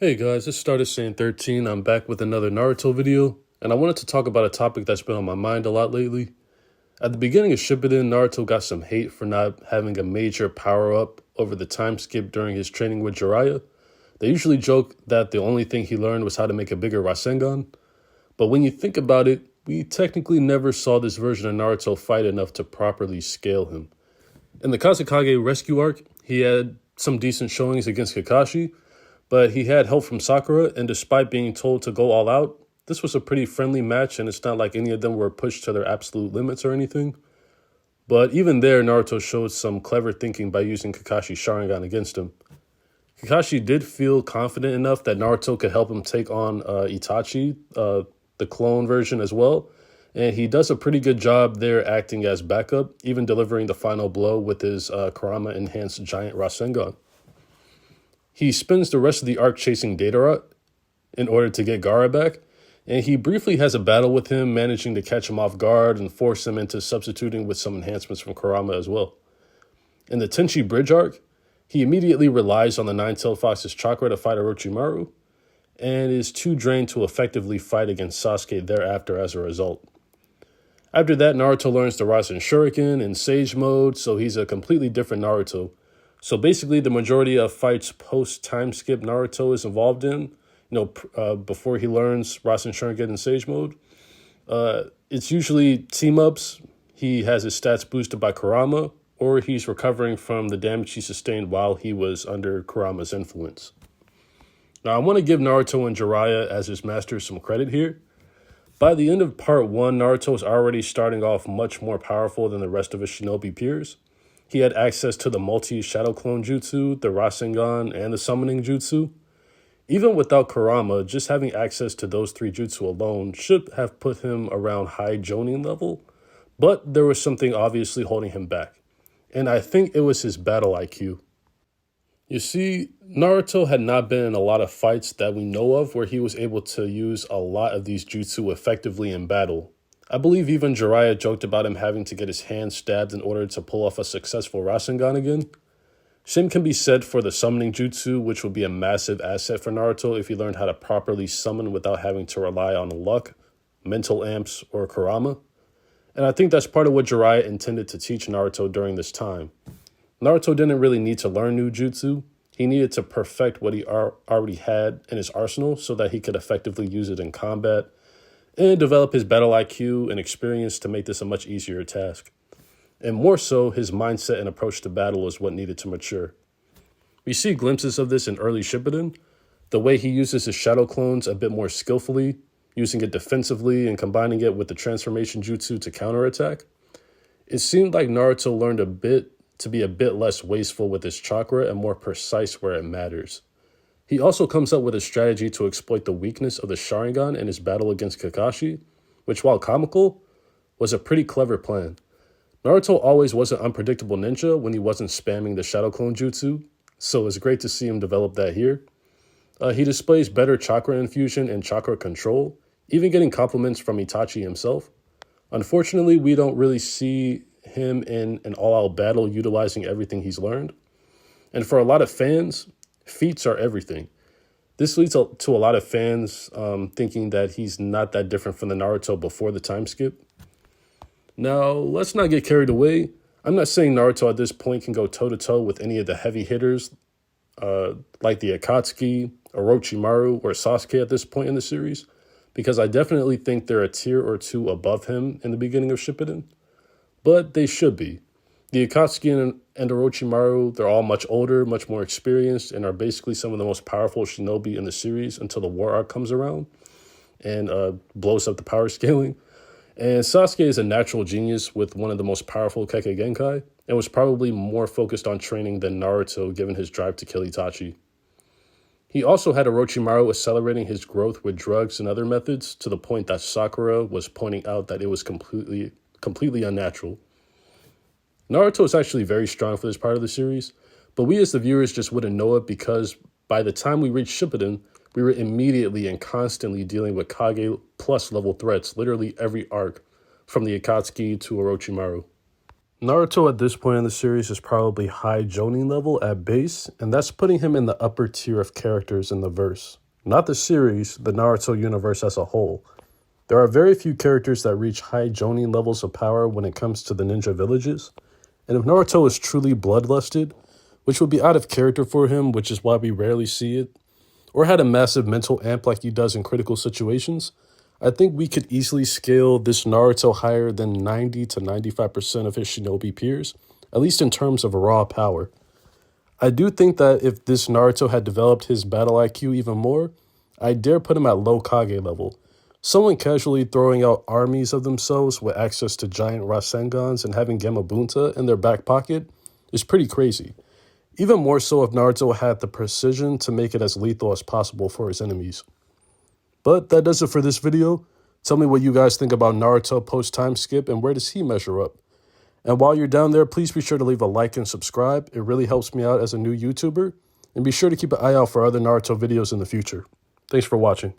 Hey guys, this started saying 13. I'm back with another Naruto video, and I wanted to talk about a topic that's been on my mind a lot lately. At the beginning of Shippuden, Naruto got some hate for not having a major power-up over the time skip during his training with Jiraiya. They usually joke that the only thing he learned was how to make a bigger Rasengan, but when you think about it, we technically never saw this version of Naruto fight enough to properly scale him. In the Kazekage rescue arc, he had some decent showings against Kakashi, but he had help from Sakura, and despite being told to go all out, this was a pretty friendly match, and it's not like any of them were pushed to their absolute limits or anything. But even there, Naruto showed some clever thinking by using Kakashi's Sharingan against him. Kakashi did feel confident enough that Naruto could help him take on Itachi, the clone version as well, and he does a pretty good job there acting as backup, even delivering the final blow with his Kurama-enhanced giant Rasengan. He spends the rest of the arc chasing Datara in order to get Gaara back, and he briefly has a battle with him, managing to catch him off guard and force him into substituting with some enhancements from Kurama as well. In the Tenchi Bridge arc, he immediately relies on the Nine-Tailed Fox's chakra to fight Orochimaru, and is too drained to effectively fight against Sasuke thereafter as a result. After that, Naruto learns the Rasen Shuriken in Sage Mode, so he's a completely different Naruto. So basically, the majority of fights post-Timeskip Naruto is involved in, before he learns Rasen Shuriken in Sage Mode. It's usually team-ups, he has his stats boosted by Kurama, or he's recovering from the damage he sustained while he was under Kurama's influence. Now, I want to give Naruto and Jiraiya as his masters some credit here. By the end of part 1, Naruto is already starting off much more powerful than the rest of his shinobi peers. He had access to the multi-shadow clone jutsu, the Rasengan, and the summoning jutsu. Even without Kurama, just having access to those three jutsu alone should have put him around high Jonin level, but there was something obviously holding him back, and I think it was his battle IQ. You see, Naruto had not been in a lot of fights that we know of where he was able to use a lot of these jutsu effectively in battle. I believe even Jiraiya joked about him having to get his hand stabbed in order to pull off a successful Rasengan again. Same can be said for the summoning jutsu, which would be a massive asset for Naruto if he learned how to properly summon without having to rely on luck, mental amps, or Kurama. And I think that's part of what Jiraiya intended to teach Naruto during this time. Naruto didn't really need to learn new jutsu. He needed to perfect what he already had in his arsenal so that he could effectively use it in combat, and develop his battle IQ and experience to make this a much easier task. And more so, his mindset and approach to battle is what needed to mature. We see glimpses of this in early Shippuden, the way he uses his shadow clones a bit more skillfully, using it defensively and combining it with the transformation jutsu to counterattack. It seemed like Naruto learned to be a bit less wasteful with his chakra and more precise where it matters. He also comes up with a strategy to exploit the weakness of the Sharingan in his battle against Kakashi, which, while comical, was a pretty clever plan. Naruto always was an unpredictable ninja when he wasn't spamming the Shadow Clone Jutsu, so it's great to see him develop that here. He displays better chakra infusion and chakra control, even getting compliments from Itachi himself. Unfortunately, we don't really see him in an all-out battle utilizing everything he's learned. And for a lot of fans, feats are everything. This leads to a lot of fans thinking that he's not that different from the Naruto before the time skip. Now, let's not get carried away. I'm not saying Naruto at this point can go toe-to-toe with any of the heavy hitters like the Akatsuki, Orochimaru, or Sasuke at this point in the series, because I definitely think they're a tier or two above him in the beginning of Shippuden. But they should be. The Akatsuki and Orochimaru, they're all much older, much more experienced, and are basically some of the most powerful shinobi in the series until the war arc comes around and blows up the power scaling. And Sasuke is a natural genius with one of the most powerful Kekkei Genkai, and was probably more focused on training than Naruto given his drive to kill Itachi. He also had Orochimaru accelerating his growth with drugs and other methods to the point that Sakura was pointing out that it was completely unnatural. Naruto is actually very strong for this part of the series, but we as the viewers just wouldn't know it because by the time we reached Shippuden, we were immediately and constantly dealing with Kage plus level threats literally every arc, from the Akatsuki to Orochimaru. Naruto at this point in the series is probably high Jonin level at base, and that's putting him in the upper tier of characters in the verse. Not the series, the Naruto universe as a whole. There are very few characters that reach high Jonin levels of power when it comes to the ninja villages, and if Naruto is truly bloodlusted, which would be out of character for him, which is why we rarely see it, or had a massive mental amp like he does in critical situations, I think we could easily scale this Naruto higher than 90 to 95% of his shinobi peers, at least in terms of raw power. I do think that if this Naruto had developed his battle IQ even more, I dare put him at low Kage level. Someone casually throwing out armies of themselves with access to giant Rasengans and having Gamabunta in their back pocket is pretty crazy. Even more so if Naruto had the precision to make it as lethal as possible for his enemies. But that does it for this video. Tell me what you guys think about Naruto post-time skip and where does he measure up? And while you're down there, please be sure to leave a like and subscribe. It really helps me out as a new YouTuber. And be sure to keep an eye out for other Naruto videos in the future. Thanks for watching.